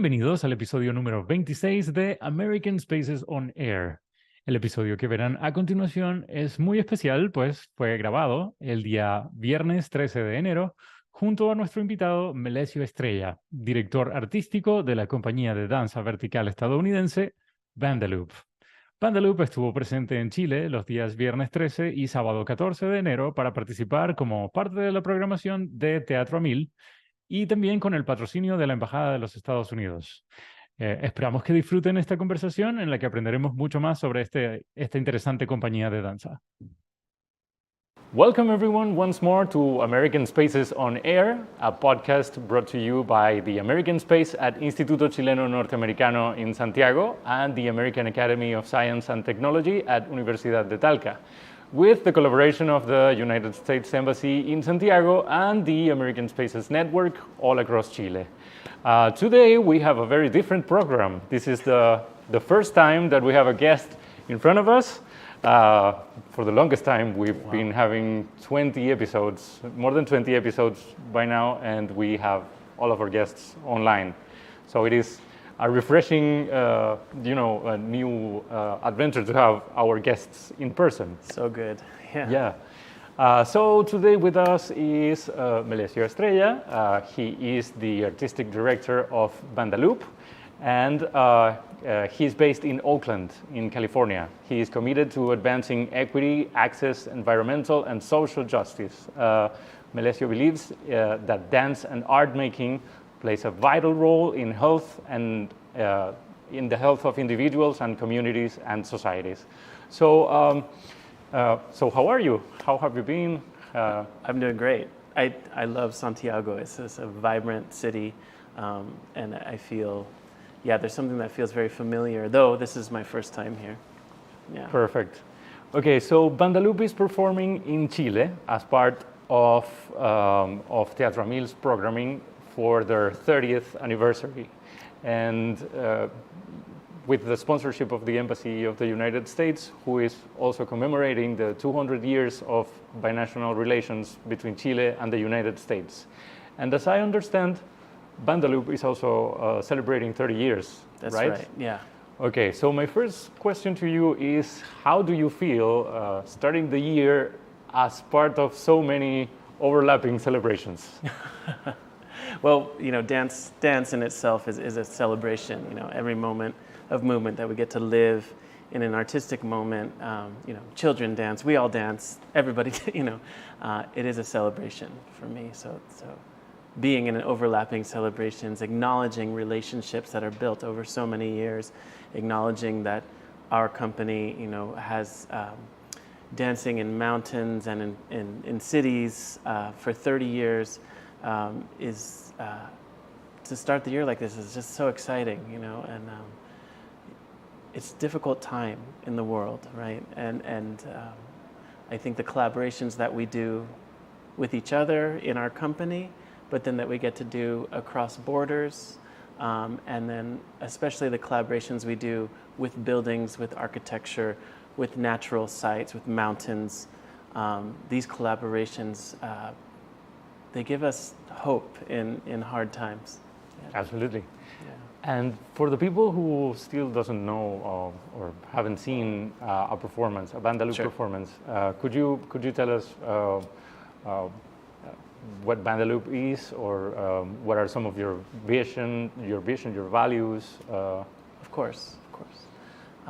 Bienvenidos al episodio número 26 de American Spaces on Air. El episodio que verán a continuación es muy especial, pues fue grabado el día viernes 13 de enero junto a nuestro invitado Melecio Estrella, director artístico de la compañía de danza vertical estadounidense Bandaloop. Bandaloop estuvo presente en Chile los días viernes 13 y sábado 14 de enero para participar como parte de la programación de Teatro a Mil y también con el patrocinio de la Embajada de los Estados Unidos. Esperamos que disfruten esta conversación en la que aprenderemos mucho más sobre esta interesante compañía de danza. Welcome everyone once more to American Spaces on Air, a podcast brought to you by the American Space at Instituto Chileno Norteamericano in Santiago and the American Academy of Science and Technology at Universidad de Talca, with the collaboration of the United States Embassy in Santiago and the American Spaces Network all across Chile. Today we have a very different program. This is the first time that we have a guest in front of us. For the longest time we've been having 20 episodes, more than 20 episodes by now, and we have all of our guests online. So it is a refreshing, a new adventure to have our guests in person. So good, yeah. Yeah. So today with us is Melecio Estrella. He is the artistic director of Bandaloop, and he's based in Oakland, in California. He is committed to advancing equity, access, environmental, and social justice. Melecio believes that dance and art making plays a vital role in health and in the health of individuals and communities and societies. So how are you? How have you been? I'm doing great. I love Santiago. It's a vibrant city, and I feel, there's something that feels very familiar, though this is my first time here. Yeah. Perfect. Okay, so Bandaloop is performing in Chile as part of Teatro Mil's programming for their 30th anniversary, and with the sponsorship of the Embassy of the United States, who is also commemorating the 200 years of binational relations between Chile and the United States. And as I understand, Bandaloop is also celebrating 30 years, That's right? right, yeah. Okay, so my first question to you is, how do you feel starting the year as part of so many overlapping celebrations? Well, dance in itself is a celebration. Every moment of movement that we get to live in an artistic moment. Children dance, we all dance, everybody. It is a celebration for me. So being in an overlapping celebrations, acknowledging relationships that are built over so many years, acknowledging that our company, has dancing in mountains and in cities for 30 years. To start the year like this is just so exciting, and it's a difficult time in the world, right? And I think the collaborations that we do with each other in our company, but then that we get to do across borders, and then especially the collaborations we do with buildings, with architecture, with natural sites, with mountains. These collaborations, they give us hope in hard times. Yeah. Absolutely. Yeah. And for the people who still doesn't know or haven't seen a performance, a Bandaloop Sure. performance, could you tell us what Bandaloop is, or what are some of your vision, your values? Of course.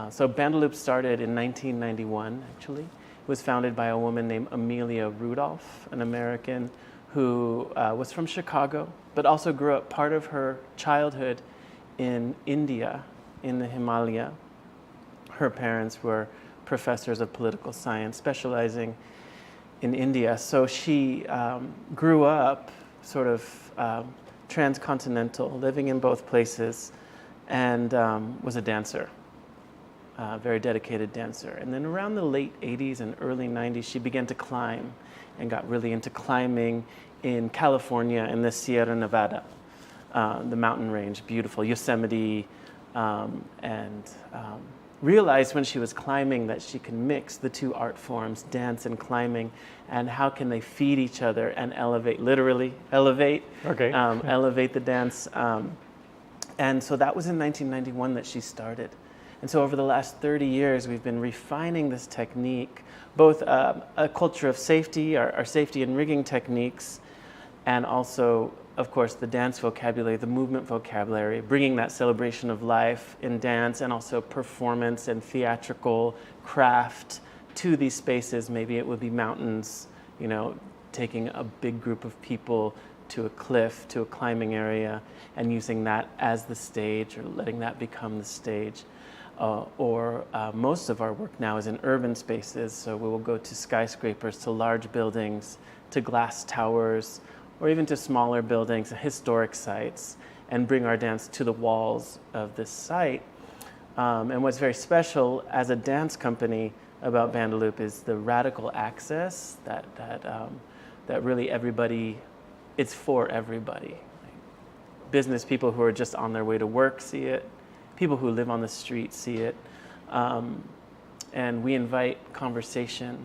So Bandaloop started in 1991, actually. It was founded by a woman named Amelia Rudolph, an American who was from Chicago, but also grew up part of her childhood in India, in the Himalaya. Her parents were professors of political science, specializing in India. So she grew up sort of transcontinental, living in both places, and was a dancer, very dedicated dancer. And then around the late 80s and early 90s, she began to climb and got really into climbing in California in the Sierra Nevada, the mountain range, beautiful, Yosemite, and realized when she was climbing that she can mix the two art forms, dance and climbing, and how can they feed each other and elevate, literally elevate, Okay. elevate the dance. And so that was in 1991 that she started. And so over the last 30 years, we've been refining this technique, both a culture of safety, our safety and rigging techniques, and also, of course, the dance vocabulary, the movement vocabulary, bringing that celebration of life in dance and also performance and theatrical craft to these spaces. Maybe it would be mountains, you know, taking a big group of people to a cliff, to a climbing area, and using that as the stage or letting that become the stage. Or most of our work now is in urban spaces, so we will go to skyscrapers, to large buildings, to glass towers, or even to smaller buildings, historic sites, and bring our dance to the walls of this site. And what's very special as a dance company about Bandaloop is the radical access that really everybody, it's for everybody. Business people who are just on their way to work see it. People who live on the street see it. And we invite conversation.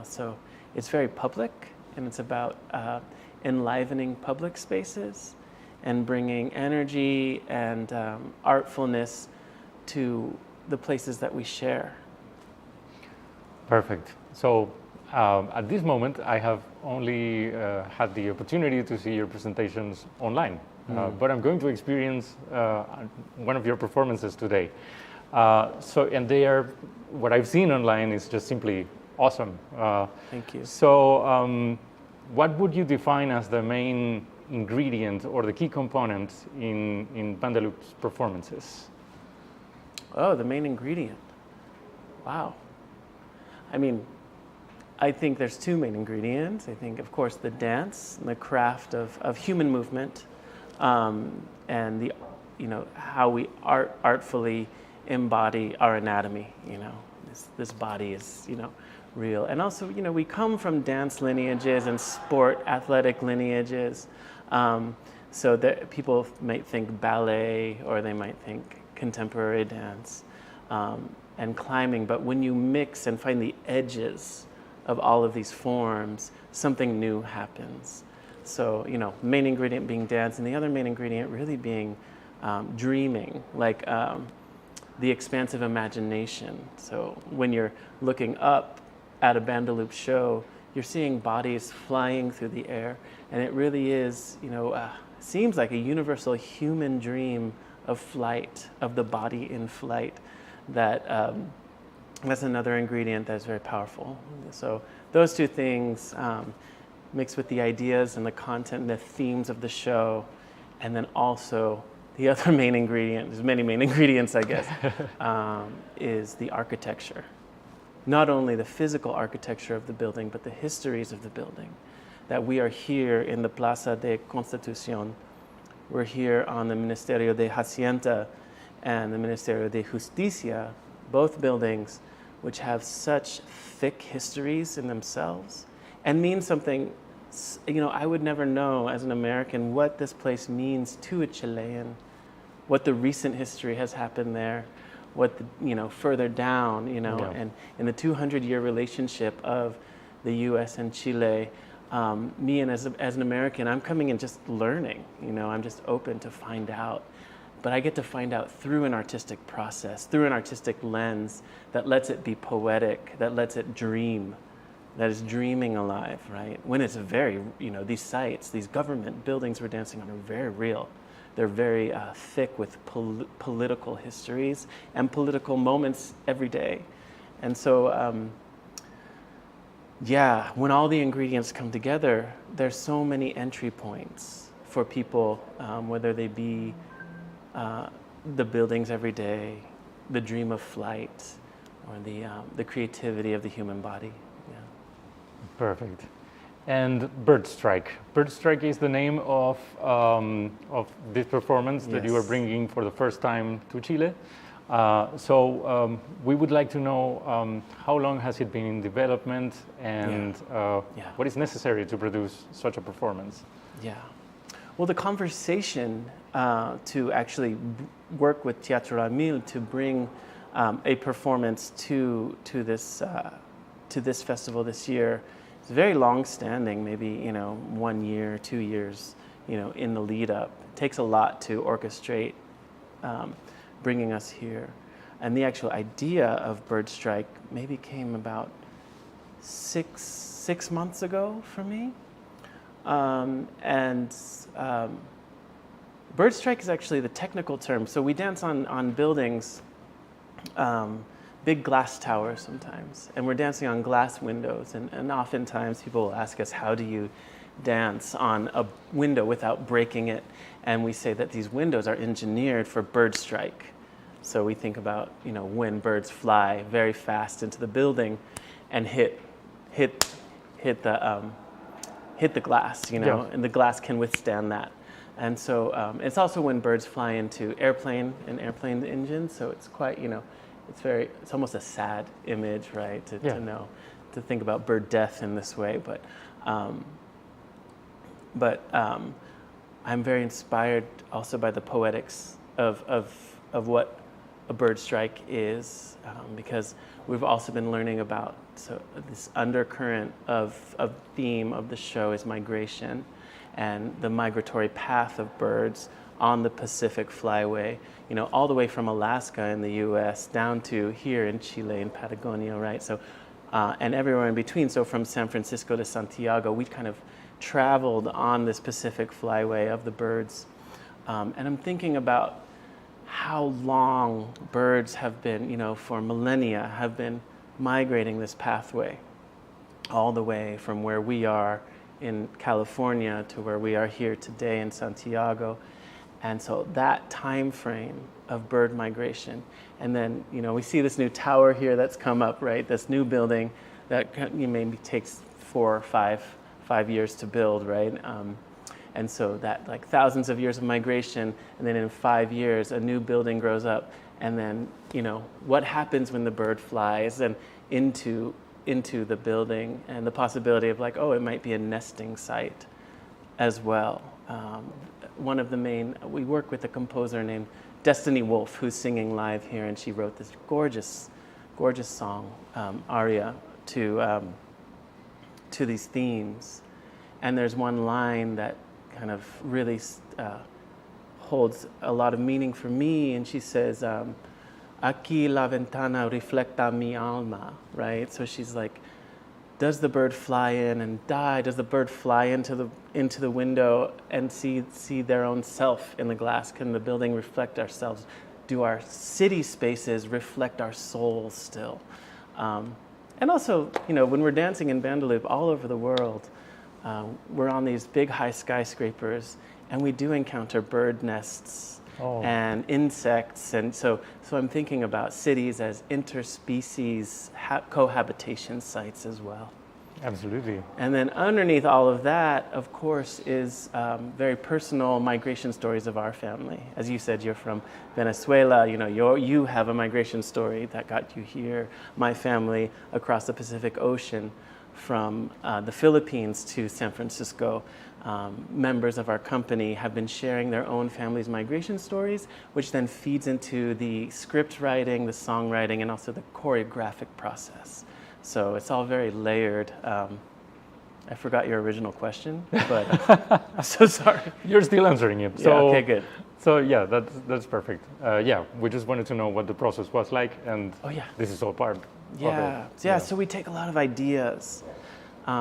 So it's very public, and it's about enlivening public spaces and bringing energy and artfulness to the places that we share. Perfect. So at this moment, I have only had the opportunity to see your presentations online, but I'm going to experience one of your performances today. And they are, what I've seen online is just simply awesome. Thank you. So what would you define as the main ingredient or the key component in Bandaloop's performances? Oh, the main ingredient. Wow. I mean, I think there's two main ingredients. I think, of course, the dance and the craft of human movement, and the, you know, how we artfully embody our anatomy. You know, this body is, you know, real. And also, you know, we come from dance lineages and sport athletic lineages. So that people might think ballet, or they might think contemporary dance, and climbing. But when you mix and find the edges of all of these forms, something new happens. So, you know, main ingredient being dance, and the other main ingredient really being dreaming, like the expansive imagination. So when you're looking up at a Bandaloop show, you're seeing bodies flying through the air, and it really is, you know, seems like a universal human dream of flight, of the body in flight. That's another ingredient that's very powerful. So those two things, mixed with the ideas and the content and the themes of the show, and then also the other main ingredient, there's many main ingredients, I guess, is the architecture. Not only the physical architecture of the building, but the histories of the building. That we are here in the Plaza de Constitución. We're here on the Ministerio de Hacienda and the Ministerio de Justicia, both buildings which have such thick histories in themselves and mean something. You know, I would never know as an American what this place means to a Chilean, what the recent history has happened there, what the, you know, further down, you know, Yeah. and in the 200-year relationship of the U.S. and Chile. Me and as an American, I'm coming in just learning, you know, I'm just open to find out. But I get to find out through an artistic process, through an artistic lens that lets it be poetic, that lets it dream, that is dreaming alive, right? When it's very, you know, these sites, these government buildings we're dancing on are very real. They're very thick with political histories and political moments every day. And so, yeah, when all the ingredients come together, there's so many entry points for people, whether they be the buildings every day, the dream of flight, or the creativity of the human body. Yeah. Perfect. And Bird Strike. Bird Strike is the name of this performance that you are Yes. bringing for the first time to Chile. So we would like to know how long has it been in development, and Yeah. what is necessary to produce such a performance? Yeah. Well, the conversation to actually work with Teatro La Mil to bring a performance to this festival this year is very long-standing. Maybe, you know, 1 year, 2 years, you know, in the lead up. It takes a lot to orchestrate bringing us here. And the actual idea of bird strike maybe came about six months ago for me. Bird strike is actually the technical term. So we dance on buildings, big glass towers sometimes, and we're dancing on glass windows. And oftentimes people will ask us, how do you dance on a window without breaking it? And we say that these windows are engineered for bird strike. So we think about, when birds fly very fast into the building and hit the glass, Yeah. and the glass can withstand that. And so it's also when birds fly into airplane engines. So it's quite, it's almost a sad image, right? To think about bird death in this way. But I'm very inspired also by the poetics of what a bird strike is, because we've also been learning about this undercurrent of theme of the show is migration, and the migratory path of birds on the Pacific Flyway, all the way from Alaska in the U.S. down to here in Chile and Patagonia, right? So, and everywhere in between. So from San Francisco to Santiago, we kind of traveled on this Pacific Flyway of the birds, and I'm thinking about how long birds have been, for millennia, have been migrating this pathway all the way from where we are in California to where we are here today in Santiago. And so that time frame of bird migration, and then, we see this new tower here that's come up, right? This new building that maybe takes 4 or 5 years to build, right? And so that like thousands of years of migration, and then in 5 years, a new building grows up. And then, what happens when the bird flies and into the building, and the possibility of like, it might be a nesting site as well. One of the we work with a composer named Destiny Wolf, who's singing live here, and she wrote this gorgeous, gorgeous song, aria to these themes. And there's one line that kind of really holds a lot of meaning for me, and she says, "Aquí la ventana reflecta mi alma," right? So she's like, does the bird fly in and die? Does the bird fly into the window and see their own self in the glass? Can the building reflect ourselves? Do our city spaces reflect our souls still? And also, when we're dancing in Bandaloop all over the world, we're on these big high skyscrapers, and we do encounter bird nests and insects. And so I'm thinking about cities as interspecies cohabitation sites as well. Absolutely. And then underneath all of that, of course, is very personal migration stories of our family. As you said, you're from Venezuela. You have a migration story that got you here. My family across the Pacific Ocean, from the Philippines to San Francisco. Members of our company have been sharing their own family's migration stories, which then feeds into the script writing, the songwriting, and also the choreographic process. So it's all very layered. I forgot your original question, but I'm so sorry. You're still answering it. Yeah, So, okay, good. So yeah, that's perfect. We just wanted to know what the process was like, and this is all part of it. So we take a lot of ideas.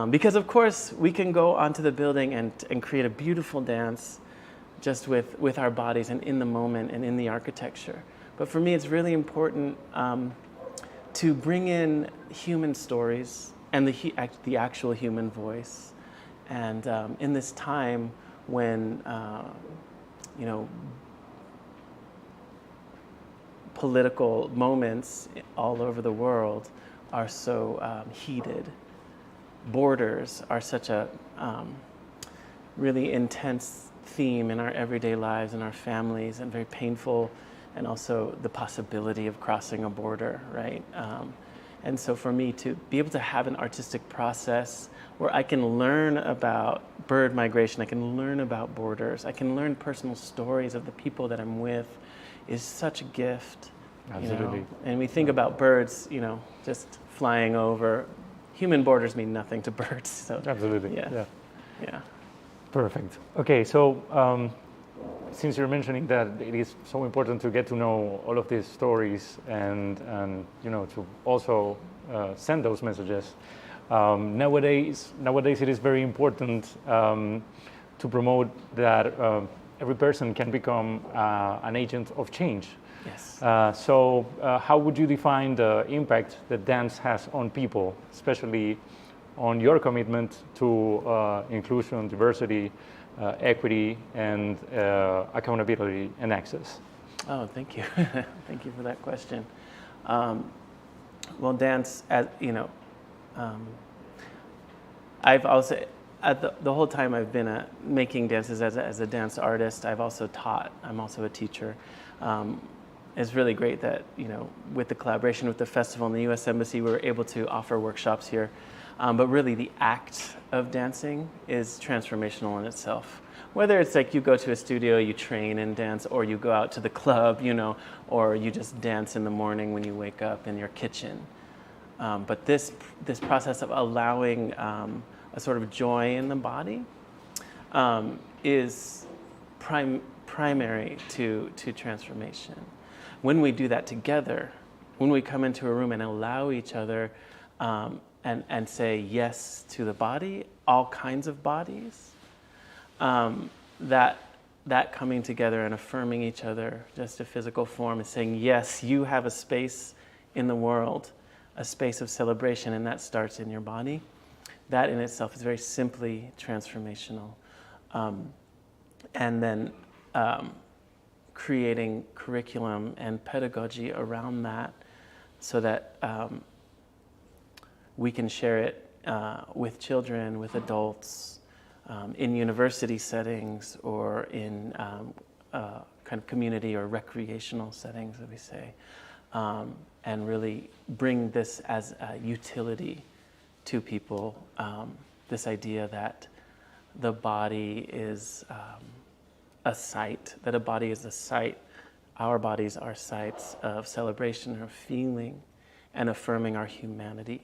Because of course we can go onto the building and create a beautiful dance just with our bodies and in the moment and in the architecture. But for me, it's really important to bring in human stories and the actual human voice. And in this time when, political moments all over the world are so heated, borders are such a really intense theme in our everyday lives and our families, and very painful, and also the possibility of crossing a border, right? And so for me to be able to have an artistic process where I can learn about bird migration, I can learn about borders, I can learn personal stories of the people that I'm with, is such a gift. Absolutely. And we think about birds, just flying over. Human borders mean nothing to birds. So Absolutely. yeah. Perfect. Okay, so since you're mentioning that it is so important to get to know all of these stories and to also send those messages, nowadays it is very important to promote that every person can become an agent of change. Yes. So how would you define the impact that dance has on people, especially on your commitment to inclusion, diversity, equity, and accountability and access? Oh, thank you. Thank you for that question. Well, dance, as you know, I've also, the whole time I've been making dances as a dance artist, I've also taught. I'm also a teacher. It's really great that, with the collaboration with the festival and the U.S. Embassy, we were able to offer workshops here. But really, the act of dancing is transformational in itself. Whether it's like you go to a studio, you train and dance, or you go out to the club, or you just dance in the morning when you wake up in your kitchen. But this process of allowing a sort of joy in the body is primary to transformation. When we do that together, when we come into a room and allow each other and say yes to the body, all kinds of bodies, that coming together and affirming each other, just a physical form, is saying, yes, you have a space in the world, a space of celebration, and that starts in your body. That in itself is very simply transformational. And then creating curriculum and pedagogy around that so that we can share it with children, with adults, in university settings, or in kind of community or recreational settings, as we say, and really bring this as a utility to people, this idea that the body is a site, that a body is a site. Our bodies are sites of celebration, of feeling, and affirming our humanity.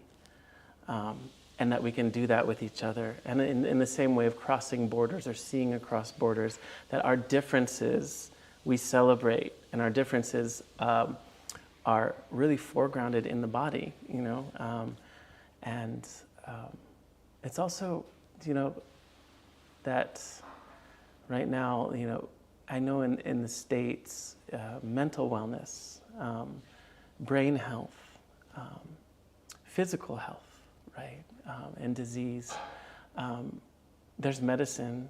And that we can do that with each other. And in the same way of crossing borders or seeing across borders, that our differences we celebrate, and our differences are really foregrounded in the body, and it's also, that right now, I know in the States, mental wellness, brain health, physical health, right, and disease, there's medicine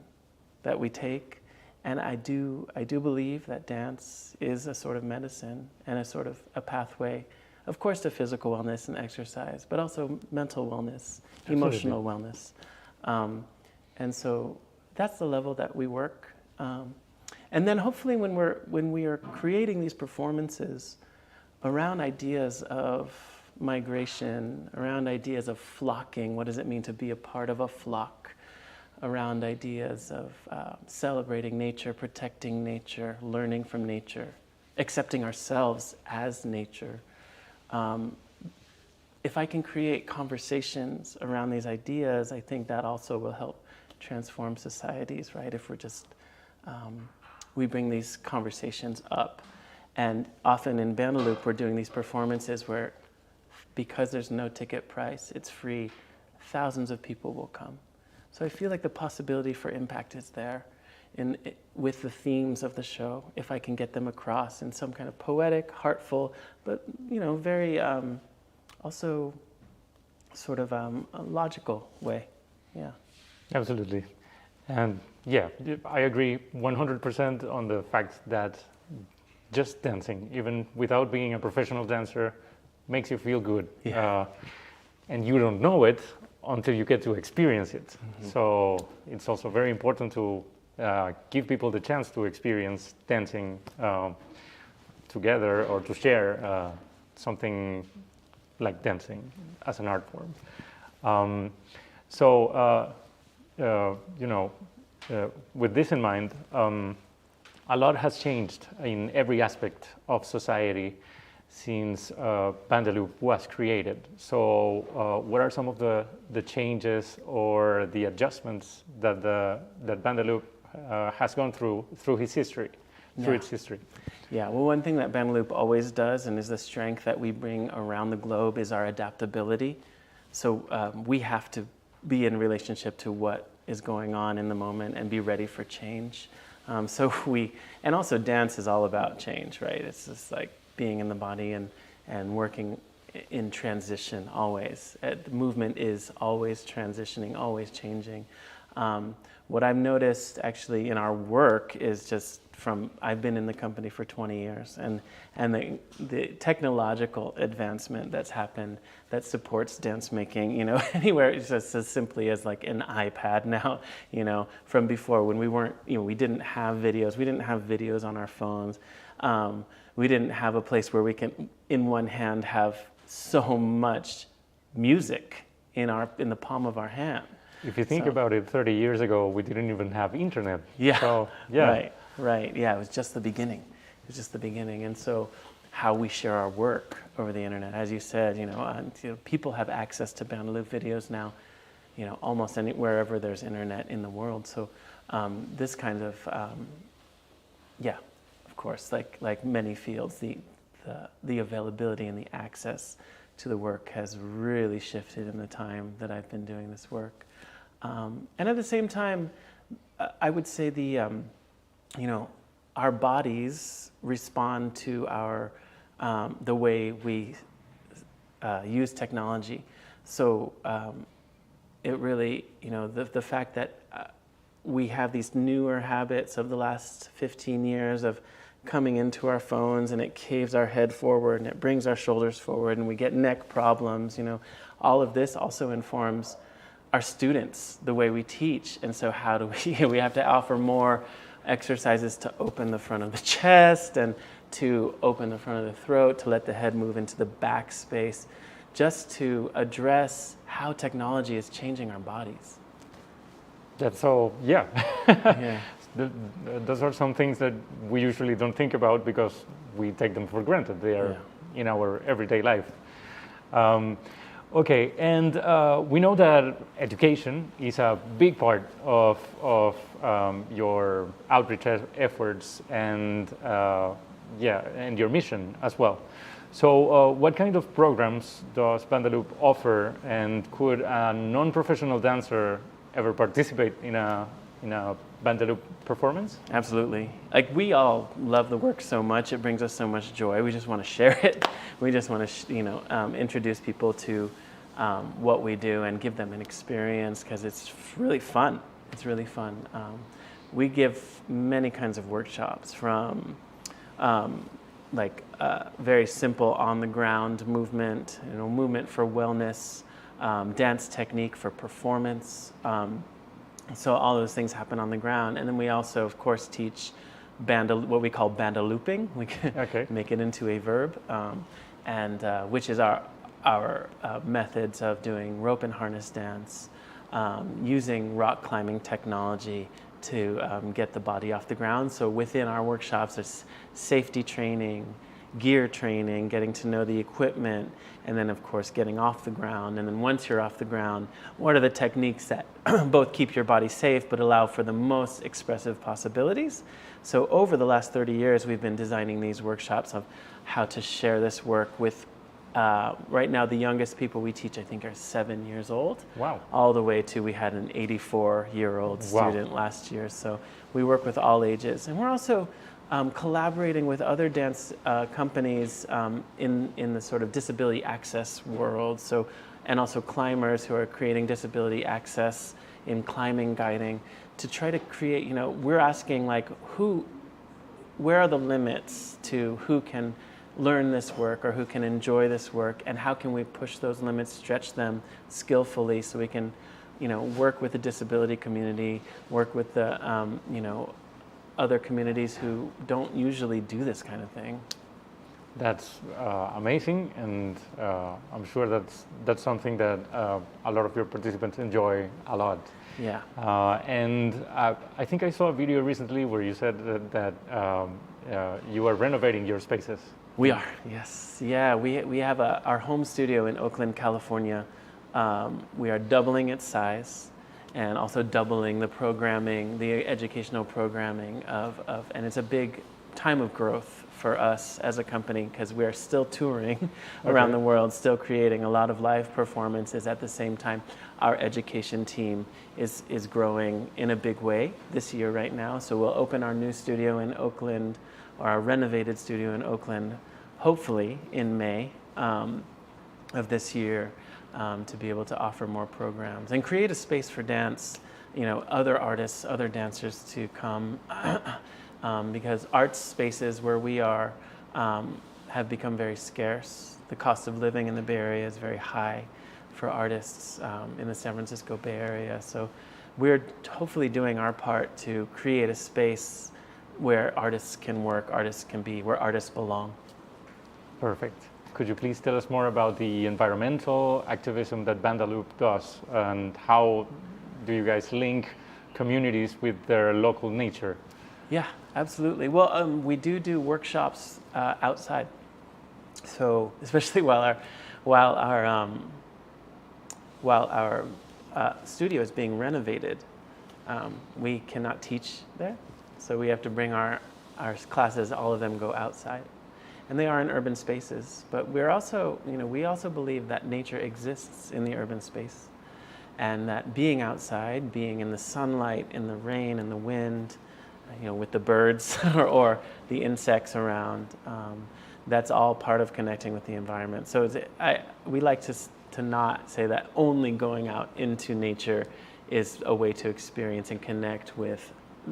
that we take, and I do believe that dance is a sort of medicine and a sort of a pathway, of course, to physical wellness and exercise, but also mental wellness, Absolutely. Emotional wellness, and so that's the level that we work. And then hopefully when we are creating these performances around ideas of migration, around ideas of flocking, what does it mean to be a part of a flock, around ideas of celebrating nature, protecting nature, learning from nature, accepting ourselves as nature. If I can create conversations around these ideas, I think that also will help transform societies, right? If we're just, we bring these conversations up. And often in Bandaloop, we're doing these performances where, because there's no ticket price, it's free, thousands of people will come. So I feel like the possibility for impact is there with the themes of the show, if I can get them across in some kind of poetic, heartful, but very also sort of a logical way. Yeah. Absolutely. And yeah, I agree 100% on the fact that just dancing, even without being a professional dancer, makes you feel good. Yeah. And you don't know it until you get to experience it. Mm-hmm. So it's also very important to give people the chance to experience dancing together, or to share something like dancing as an art form. With this in mind, a lot has changed in every aspect of society since Bandaloop was created. So what are some of the changes or the adjustments that Bandaloop has gone through its history. Yeah, well, one thing that Bandaloop always does, and is the strength that we bring around the globe, is our adaptability. So we have to be in relationship to what is going on in the moment and be ready for change. And also dance is all about change, right? It's just like being in the body and working in transition always. The movement is always transitioning, always changing. What I've noticed actually in our work is just I've been in the company for 20 years, and the technological advancement that's happened that supports dance making, anywhere, it's just as simply as like an iPad now, from before when we weren't, we didn't have videos on our phones. We didn't have a place where we can, in one hand, have so much music in the palm of our hand. If you think about it, 30 years ago, we didn't even have internet. Yeah. So, yeah. Right. Yeah, it was just the beginning. And so how we share our work over the internet, as you said, people have access to Bandaloop videos now, almost wherever there's internet in the world. So this kind of, of course, like many fields, the availability and the access to the work has really shifted in the time that I've been doing this work. And at the same time, I would say our bodies respond to the way we use technology. So it really, the fact that we have these newer habits of the last 15 years of coming into our phones, and it caves our head forward and it brings our shoulders forward and we get neck problems, all of this also informs our students, the way we teach. And so how do we have to offer more exercises to open the front of the chest and to open the front of the throat, to let the head move into the back space, just to address how technology is changing our bodies. That's all, yeah. Those are some things that we usually don't think about because we take them for granted. They are in our everyday life. Okay, and we know that education is a big part of your outreach efforts and your mission as well. So what kind of programs does Bandaloop offer, and could a non-professional dancer ever participate in a Bandaloop performance? Absolutely. Like, we all love the work so much, it brings us so much joy. We just want to share it. We just want to, introduce people to what we do and give them an experience, because it's really fun. It's really fun. We give many kinds of workshops, from very simple on the ground movement, movement for wellness, dance technique for performance. So all those things happen on the ground. And then we also, of course, teach what we call bandalooping. We can make it into a verb, which is our methods of doing rope and harness dance, using rock climbing technology to get the body off the ground. So within our workshops, there's safety training, gear training, getting to know the equipment, and then of course getting off the ground. And then once you're off the ground, what are the techniques that both keep your body safe but allow for the most expressive possibilities? So over the last 30 years, we've been designing these workshops of how to share this work with, right now the youngest people we teach, I think, are 7 years old. Wow. All the way to, we had an 84-year-old student last year. So we work with all ages. And we're also collaborating with other dance companies in the sort of disability access world. So, and also climbers who are creating disability access in climbing guiding, to try to create, we're asking, like, where are the limits to who can learn this work or who can enjoy this work, and how can we push those limits, stretch them skillfully, so we can, work with the disability community, work with the, other communities who don't usually do this kind of thing. That's amazing, and I'm sure that's something that a lot of your participants enjoy a lot. Yeah. And I think I saw a video recently where you said that you are renovating your spaces. We are, yes. Yeah, we have our home studio in Oakland, California. We are doubling its size, and also doubling the programming, the educational programming and it's a big time of growth for us as a company because we are still touring around the world, still creating a lot of live performances. At the same time, our education team is growing in a big way this year right now. So we'll open our new studio in Oakland, or our renovated studio in Oakland, hopefully in May of this year, to be able to offer more programs and create a space for dance, other artists, other dancers to come. Because art spaces where we are have become very scarce. The cost of living in the Bay Area is very high for artists in the San Francisco Bay Area. So we're hopefully doing our part to create a space where artists can work, artists can be, where artists belong. Perfect. Could you please tell us more about the environmental activism that Bandaloop does, and how do you guys link communities with their local nature? Yeah, absolutely. Well, we do workshops outside. So especially while our studio is being renovated, we cannot teach there. So we have to bring our classes. All of them go outside, and they are in urban spaces. But we also believe that nature exists in the urban space, and that being outside, being in the sunlight, in the rain, in the wind, with the birds or the insects around, that's all part of connecting with the environment. So we like to not say that only going out into nature is a way to experience and connect with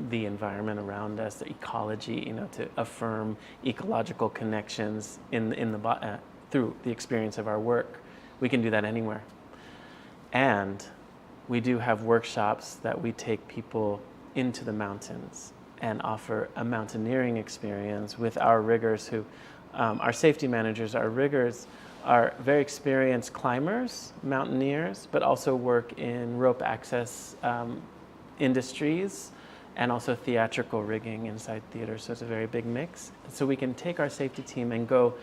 the environment around us, the ecology, to affirm ecological connections through the experience of our work. We can do that anywhere. And we do have workshops that we take people into the mountains and offer a mountaineering experience with our riggers who, our safety managers, our riggers are very experienced climbers, mountaineers, but also work in rope access industries and also theatrical rigging inside theater. So it's a very big mix. So we can take our safety team and go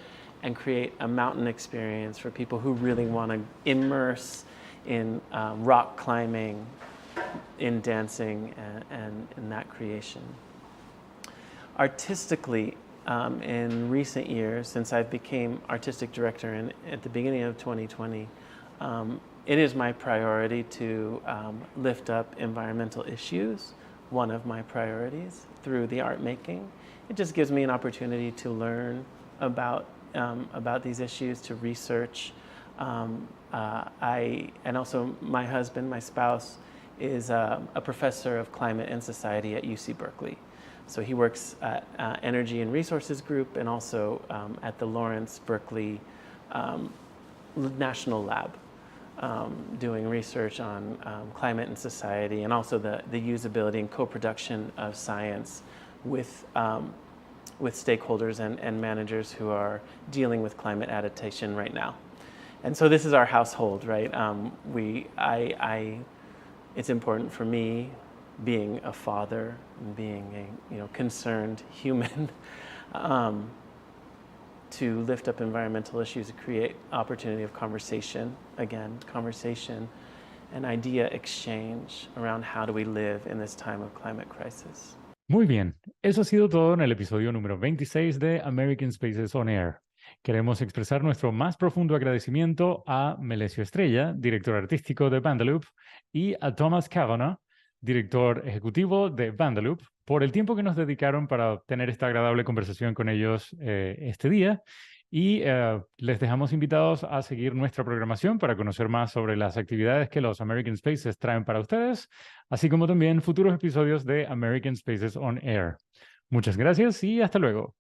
and create a mountain experience for people who really want to immerse in rock climbing, in dancing, and in that creation. Artistically, in recent years, since I became artistic director at the beginning of 2020, it is my priority to lift up environmental issues, one of my priorities, through the art making. It just gives me an opportunity to learn about these issues, to research. And also my husband, my spouse, is a professor of climate and society at UC Berkeley. So he works at Energy and Resources Group and also at the Lawrence Berkeley National Lab, doing research on climate and society, and also the usability and co-production of science with stakeholders and managers who are dealing with climate adaptation right now. And so this is our household, right? It's important for me, being a father and being a concerned human, to lift up environmental issues, to create opportunity of conversation, and idea exchange around how do we live in this time of climate crisis. Muy bien, eso ha sido todo en el episodio número 26 de American Spaces on Air. Queremos expresar nuestro más profundo agradecimiento a Melecio Estrella, director artístico de Bandaloop, y a Thomas Kavanagh, director ejecutivo de Bandaloop, por el tiempo que nos dedicaron para tener esta agradable conversación con ellos este día. Y les dejamos invitados a seguir nuestra programación para conocer más sobre las actividades que los American Spaces traen para ustedes, así como también futuros episodios de American Spaces on Air. Muchas gracias y hasta luego.